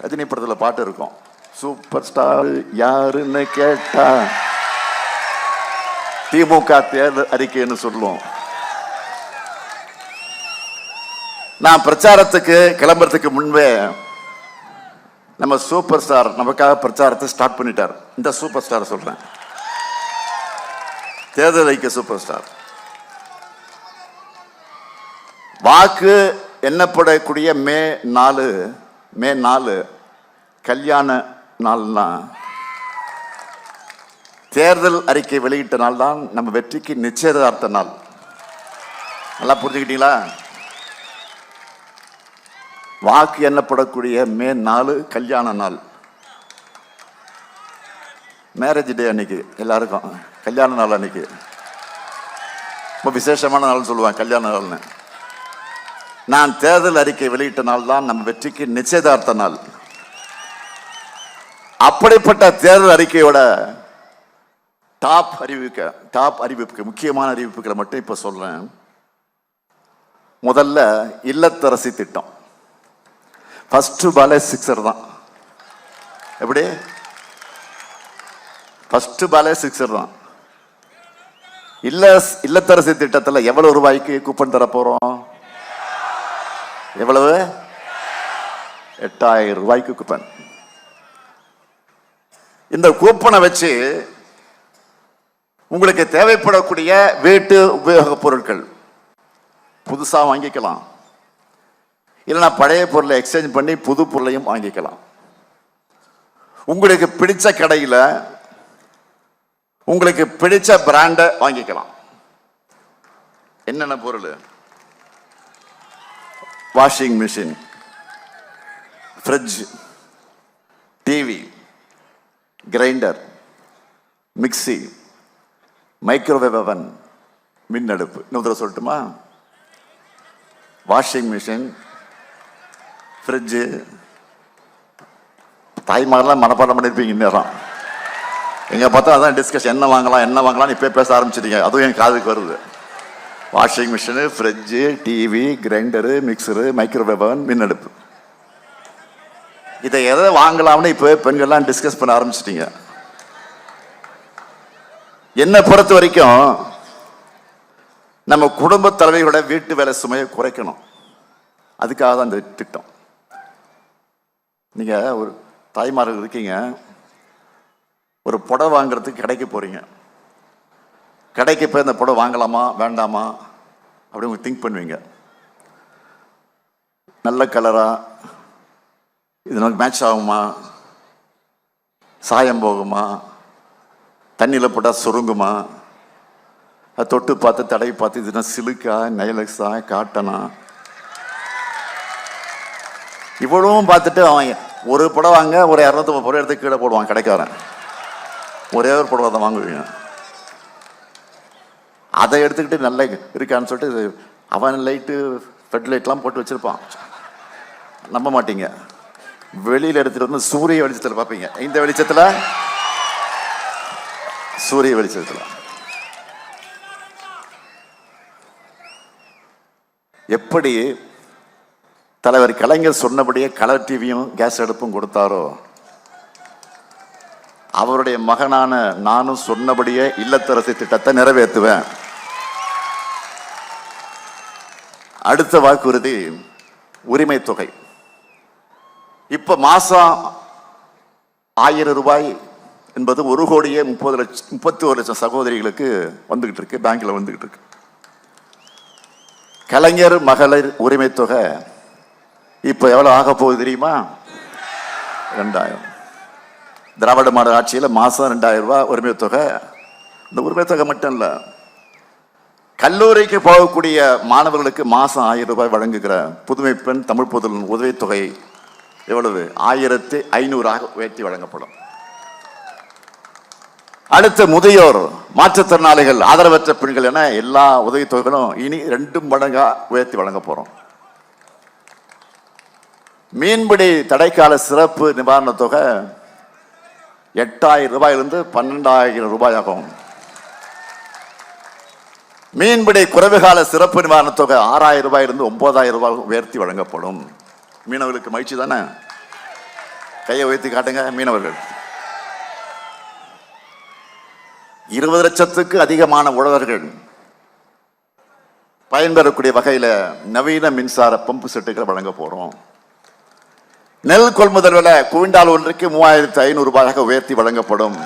ரஜினி படத்தில் பாட்டு இருக்கும், சூப்பர் ஸ்டார் யாருன்னு கேட்டா திமுக தேர்தல் அறிக்கைன்னு சொல்லுவோம். நான் பிரச்சாரத்துக்கு கிளம்புறதுக்கு முன்பே நம்ம சூப்பர் ஸ்டார் நமக்காக பிரச்சாரத்தை ஸ்டார்ட் பண்ணிட்டார். இந்த சூப்பர் ஸ்டார் சொல்றேன், தேர்தல் அறிக்கை சூப்பர் ஸ்டார். வாக்கு எண்ணப்படக்கூடிய மே 4 கல்யாண நாள்னா தேர்தல் அறிக்கை வெளியிட்ட நாள் தான் நம்ம வெற்றிக்கு நிச்சயதார்த்த நாள். நல்லா புரிஞ்சுக்கிட்டீங்களா? வாக்கு எண்ணப்படக்கூடிய மே 4 கல்யாண நாள், மேரேஜ் டே அன்னைக்கு, எல்லாருக்கும் கல்யாண நாள் அன்னைக்கு ரொம்ப விசேஷமான நாள் சொல்லுவாங்க கல்யாண நாள்னு. நான் தேர்தல் அறிக்கை வெளியிட்ட நாள் தான் நம்ம வெற்றிக்கு நிச்சயதார்த்த நாள். அப்படிப்பட்ட தேர்தல் அறிக்கையோட டாப் அறிவிப்புக்கு முக்கியமான அறிவிப்புகளை மட்டும் இப்ப சொல்றேன். முதல்ல இல்லத்தரசி திட்டம். ஃபர்ஸ்ட் பாலே சிக்ஸர் தான். எப்படி? ஃபர்ஸ்ட் பாலே சிக்ஸர் தான். இல்லத்தரசி திட்டத்தில் எவ்வளவு ரூபாய்க்கு கூப்பன் தர போறோம்? எவ்வளவு? 8000 ரூபாய்க்கு கூப்பன். இந்த கூப்பனை வச்சு உங்களுக்கு தேவைப்படக்கூடிய வீட்டு உபயோக பொருட்கள் புதுசா வாங்கிக்கலாம், இல்லைன்னா பழைய பொருளை எக்ஸ்சேஞ்ச் பண்ணி புது பொருளையும் வாங்கிக்கலாம். உங்களுக்கு பிடிச்ச கடையில் உங்களுக்கு பிடிச்ச பிராண்டை வாங்கிக்கலாம். என்னென்ன பொருள்? Washing machine, fridge, TV, grinder, mixie, microwave அவன், மின் அடுப்பு. இன்னொரு சொல்லட்டுமா? வாஷிங் மிஷின், ஃப்ரிட்ஜு, தாய்மாரெல்லாம் மனப்பாடம் பண்ணியிருப்பீங்க. நேரம் எங்கே பார்த்தா அதான் டிஸ்கஷன், என்ன வாங்கலாம் இப்போ பேச ஆரம்பிச்சிட்டீங்க. அதுவும் என் காதுக்கு வருது. Washing machine, fridge, TV, grinder, mixture, microwave அவன், மின் அடுப்பு. இதை எதை வாங்கலாம்னு இப்போ பெண்கள்லாம் டிஸ்கஸ் பண்ண ஆரம்பிச்சிட்டீங்க. என்னை பொறுத்த வரைக்கும் நம்ம குடும்ப தலைவியோட வீட்டு வேலை சுமையை குறைக்கணும். அதுக்காக தான் இந்த திட்டம். நீங்க ஒரு தாய்மார்கள் இருக்கீங்க, ஒரு புடவை வாங்குறதுக்கு கடைக்கு போறீங்க. கடைக்கு போய் இந்த புடவை வாங்கலாமா வேண்டாமா அப்படி உங்களுக்கு திங்க் பண்ணுவீங்க. நல்ல கலரா, இது நமக்கு மேட்ச் ஆகுமா, சாயம் போகுமா, தண்ணியில் போட்டால் சுருங்குமா, அதை தொட்டு பார்த்து தடவி பார்த்து இதுனா சிலுக்கா, நைலக்ஸா, காட்டனா, இவ்வளவும் பார்த்துட்டு அவன் ஒரு புடவை வாங்க ஒரு 250 ரூபா எடுத்து கீழே போடுவான் கடைக்காரன். ஒரே ஒரு புடவை தான் வாங்குவீங்க. அதை எடுத்துக்கிட்டு நல்ல இருக்கான்னு சொல்லிட்டு அவன் லைட்டு ஃபெட் லைட்லாம் போட்டு வச்சிருப்பான். நம்ப மாட்டீங்க, வெளியில் எடுத்துட்டு வந்து சூரிய வெளிச்சத்தில் பார்ப்பீங்க. இந்த வெளிச்சத்தில், சூரிய வெளிச்சத்தில் எப்படி தலைவர் கலைஞர் சொன்னபடியே கலர் டிவியும் கேஸ் அடுப்பும் கொடுத்தாரோ, அவருடைய மகனான நானும் சொன்னபடியே இல்லத்தரசி திட்டத்தை நிறைவேற்றுவேன். அடுத்த வாக்குறுதி உரிமை தொகை. இப்ப மாசம் 1000 ரூபாய் என்பது 1,31 லட்சம் சகோதரிகளுக்கு வந்துகிட்டு இருக்கு, பேங்க்ல வந்துகிட்டு இருக்கு. கலைஞர் மகளிர் உரிமை தொகை இப்ப எவ்வளவு ஆக போகுது தெரியுமா? 2000. திராவிட மாடல் ஆட்சியில் மாசம் 2000 ரூபாய் உரிமை தொகை. இந்த உரிமை தொகை மட்டும் இல்ல, கல்லூரிக்கு போகக்கூடிய மாணவர்களுக்கு மாசம் 1000 ரூபாய் வழங்குகிற புதுமை பெண் தமிழ் புதல்வன் உதவித்தொகை எவ்வளவு? 1500 உயர்த்தி வழங்கப்படும். அடுத்த முதியோர், மாற்றுத்திறனாளிகள், ஆதரவற்ற பெண்கள் என எல்லா உதவித்தொகைகளும் இனி 2 மடங்கா உயர்த்தி வழங்க போறோம். மீன்பிடி தடைக்கால சிறப்பு நிவாரண தொகை 8000 ரூபாயிலிருந்து 12000 ரூபாய் ஆகும். மீன்பிடி குறைவுகால சிறப்பு நிவாரண தொகை 6000 ரூபாயிலிருந்து 9000 ரூபாய் உயர்த்தி வழங்கப்படும். மீனவர்களுக்கு மகிழ்ச்சி தானே? கையை உயர்த்தி காட்டுங்க மீனவர்கள். 20 லட்சத்துக்கு அதிகமான உழவர்கள் பயன்பெறக்கூடிய வகையில் நவீன மின்சார பம்பு செட்டுகள் வழங்க போறோம். நெல் கொள்முதல் விலை குவிண்டால் ஒன்றுக்கு 3500 ரூபாயாக உயர்த்தி வழங்கப்படும்.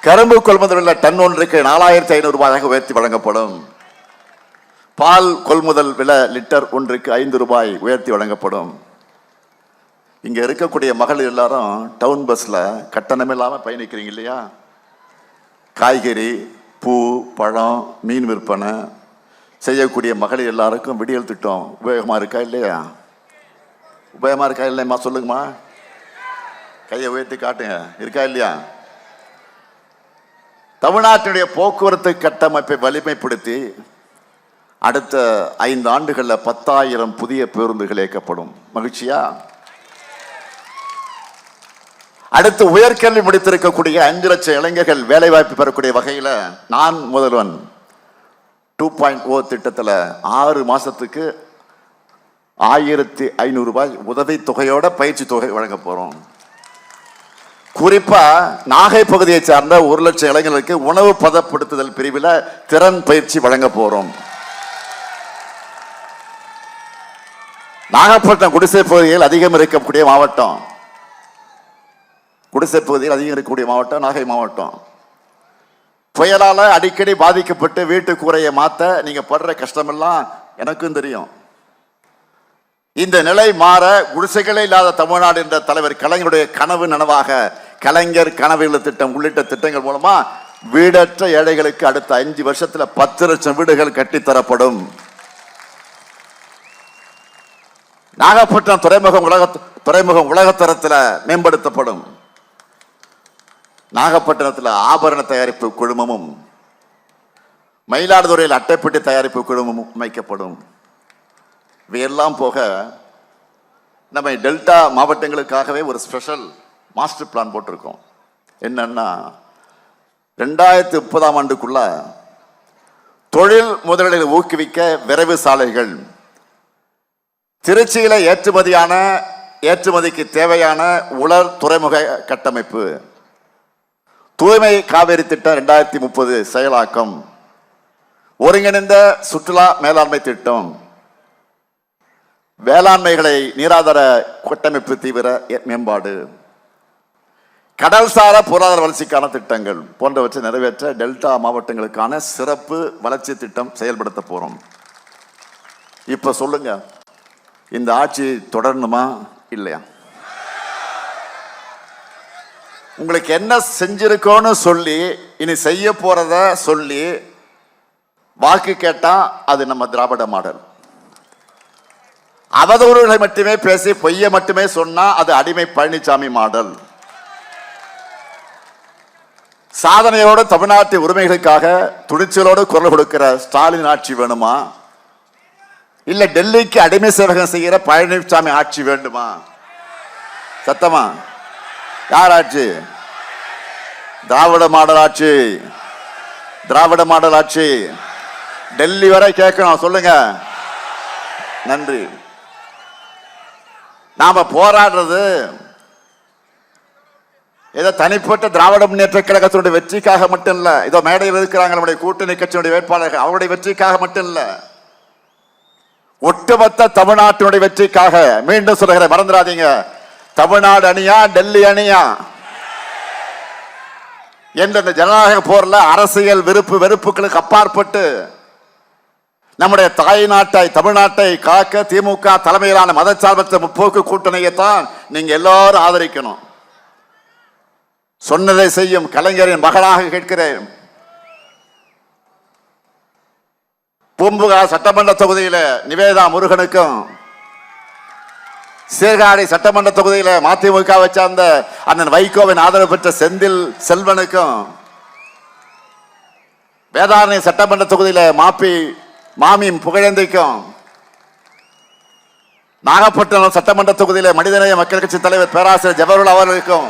கரும்பு கொள்முதல் விலை டன் ஒன்றுக்கு 4500 ரூபாயாக உயர்த்தி வழங்கப்படும். பால் கொள்முதல் விலை லிட்டர் ஒன்றுக்கு 5 ரூபாய் உயர்த்தி வழங்கப்படும். இங்க இருக்கக்கூடிய மகளிர் எல்லாரும் டவுன் பஸ்ல கட்டணம் இல்லாம பயணிக்கிறீங்க இல்லையா? காய்கறி, பூ, பழம், மீன் விற்பனை செய்யக்கூடிய மகளிர் எல்லாருக்கும் விடியல் திட்டம் உபயோகமா இருக்கா இல்லையா? உபயோகமா இருக்கா இல்லையம்மா? சொல்லுங்கம்மா, கையை உயர்த்தி காட்டுங்க. இருக்கா இல்லையா? தமிழ்நாட்டினுடைய போக்குவரத்து கட்டமைப்பை வலிமைப்படுத்தி அடுத்த 5 ஆண்டுகளில் 10,000 புதிய பேருந்துகள் இயக்கப்படும். மகிழ்ச்சியா? அடுத்து உயர்கல்வி முடித்திருக்கக்கூடிய 5 லட்சம் இளைஞர்கள் வேலை வாய்ப்பு பெறக்கூடிய வகையில் நான் முதல்வன் 2.0 திட்டத்தில் 6 மாசத்துக்கு 1500 ரூபாய் உதவி தொகையோட பயிற்சி தொகை வழங்க போறோம். குறிப்பா நாகை பகுதியை சார்ந்த 1 லட்சம் இளைஞர்களுக்கு உணவு பதப்படுத்துதல் பிரிவில் திறன் பயிற்சி வழங்க போறோம். நாகப்பட்டினம் குடிசை பகுதியில் அதிகம் இருக்கக்கூடிய மாவட்டம். குடிசை பகுதியில் அதிகம் இருக்கக்கூடிய மாவட்டம் நாகை மாவட்டம். புயலால அடிக்கடி பாதிக்கப்பட்டு வீட்டு கூரையை மாத்த நீங்க படுற கஷ்டமெல்லாம் எனக்கும் தெரியும். இந்த நிலை மாற குடிசைகளே இல்லாத தமிழ்நாடு என்ற தலைவர் கலைஞருடைய கனவு நனவாக கலைஞர் கனவு இல்ல திட்டம் உள்ளிட்ட திட்டங்கள் மூலமா வீடற்ற ஏழைகளுக்கு அடுத்த 5 வருஷத்துல 10 லட்சம் வீடுகள் கட்டித்தரப்படும். நாகப்பட்டினம் துறைமுகம் உலகத்தரத்தில் மேம்படுத்தப்படும். நாகப்பட்டினத்தில் ஆபரண தயாரிப்பு குழுமமும் மயிலாடுதுறையில் அட்டைப்பெட்டி தயாரிப்பு குழுமமும் அமைக்கப்படும். இவையெல்லாம் போக நம்ம டெல்டா மாவட்டங்களுக்காகவே ஒரு ஸ்பெஷல் மாஸ்டர் பிளான் போட்டிருக்கோம். என்னன்னா 2030ஆம் ஆண்டுக்குள்ள தொழில் முதலீடுகளை ஊக்குவிக்க விரைவு சாலைகள், திருச்சியில ஏற்றுமதிக்கு தேவையான உலர் துறைமுக கட்டமைப்பு, தூய்மை காவேரி திட்டம் 2030 செயலாக்கம், ஒருங்கிணைந்த சுற்றுலா மேலாண்மை திட்டம், வேளாண்மைகளை நீராதார கட்டமைப்பு தீவிர மேம்பாடு, கடல்சார பொருளாதார வளர்ச்சிக்கான திட்டங்கள் போன்றவற்றை நிறைவேற்ற டெல்டா மாவட்டங்களுக்கான சிறப்பு வளர்ச்சி திட்டம் செயல்படுத்த போறோம். இப்ப சொல்லுங்க, இந்த ஆட்சி தொடரணுமா இல்லையா? உங்களுக்கு என்ன செஞ்சிருக்கோன்னு சொல்லி இனி செய்ய போறத சொல்லி வாக்கு கேட்டா அது நம்ம திராவிட மாடல். அவதூறுகளை மட்டுமே பேசி பொய்யை மட்டுமே சொன்னா அது அடிமை பழனிசாமி மாடல். சாதனையோடு தமிழ்நாட்டு உரிமைகளுக்காக துணிச்சலோடு குரல் கொடுக்கிற ஸ்டாலின் ஆட்சி வேணுமா, இல்ல டெல்லிக்கு அடிமை சேவகம் செய்கிற பழனிசாமி ஆட்சி வேண்டுமா? சத்தமா, யார் ஆட்சி? திராவிட மாடல் ஆட்சி. திராவிட மாடல் ஆட்சி. டெல்லி வரை கேட்கணும், சொல்லுங்க. நன்றி. நாம போராடுறது ஏதோ தனிப்பட்ட திராவிட முன்னேற்ற கழகத்தினுடைய வெற்றிக்காக மட்டும் இல்ல, ஏதோ மேடையில் இருக்கிறாங்க நம்முடைய கூட்டணி கட்சியினுடைய வேட்பாளர்கள், அவருடைய வெற்றிக்காக மட்டும் இல்ல, ஒட்டுமொத்த தமிழ்நாட்டினுடைய வெற்றிக்காக. மீண்டும் சொல்லுகிறேன், மறந்துடாதீங்க. தமிழ்நாடு அணியா டெல்லி அணியா என்ற இந்த ஜனநாயக போர்ல அரசியல் விருப்பு வெறுப்புகளுக்கு அப்பாற்பட்டு நம்முடைய தாய் நாட்டை தமிழ்நாட்டை காக்க திமுக தலைமையிலான மதச்சார்பற்ற முற்போக்கு கூட்டணியைத்தான் நீங்க எல்லாரும் ஆதரிக்கணும். சொன்னதை செய்யும் கலைஞரின் மகனாக கேட்கிறேன். பூம்புகார் சட்டமன்ற தொகுதியில நிவேதா முருகனுக்கும், சீர்காழி சட்டமன்ற தொகுதியில மதிமுகவை சார்ந்த அண்ணன் வைகோவின் ஆதரவு பெற்ற செந்தில் செல்வனுக்கும், வேதாரணி சட்டமன்ற தொகுதியில மாமி புகழேந்திக்கும், நாகப்பட்டினம் சட்டமன்ற தொகுதியில மனிதநேய மக்கள் கட்சி தலைவர் பேராசிரியர் ஜவஹர்லால் அவர்களுக்கும்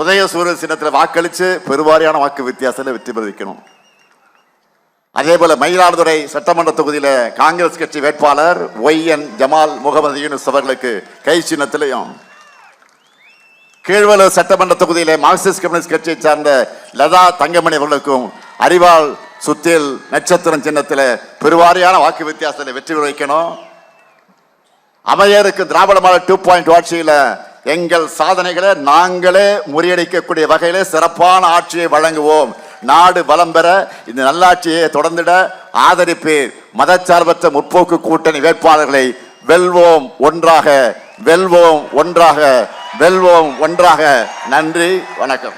உதயசூரிய சின்னத்தில் வாக்களிச்சு பெருவாரியான வாக்கு வித்தியாசத்தில் வெற்றி பெற வைக்கணும். அதே போல மயிலாடுதுறை சட்டமன்ற தொகுதியில காங்கிரஸ் கட்சி வேட்பாளர் YN ஜமால் முகமது யூனுஸ் அவர்களுக்கு கை சின்னத்திலையும், கீழ்வலூர் சட்டமன்ற தொகுதியிலே மார்க்சிஸ்ட் கம்யூனிஸ்ட் கட்சியை சார்ந்த லதா தங்கமணி அவர்களுக்கும் அறிவால் சுத்தில் நட்சத்திரம் சின்னத்தில் பெருவாரியான வாக்கு வித்தியாசத்தில் வெற்றி வைக்கணும். அமையருக்கு திராவிட மாடல் 2.0 ஆட்சியில எங்கள் சாதனைகளை நாங்களே முறியடிக்கக்கூடிய வகையிலே சிறப்பான ஆட்சியை வழங்குவோம். நாடு பலம் பெற இந்த நல்லாட்சியை தொடர்ந்திட ஆதரிப்பீர். மதச்சார்பற்ற முற்போக்கு கூட்டணி வேட்பாளர்களை வெல்வோம் ஒன்றாக, வெல்வோம் ஒன்றாக, வெல்வோம் ஒன்றாக. நன்றி, வணக்கம்.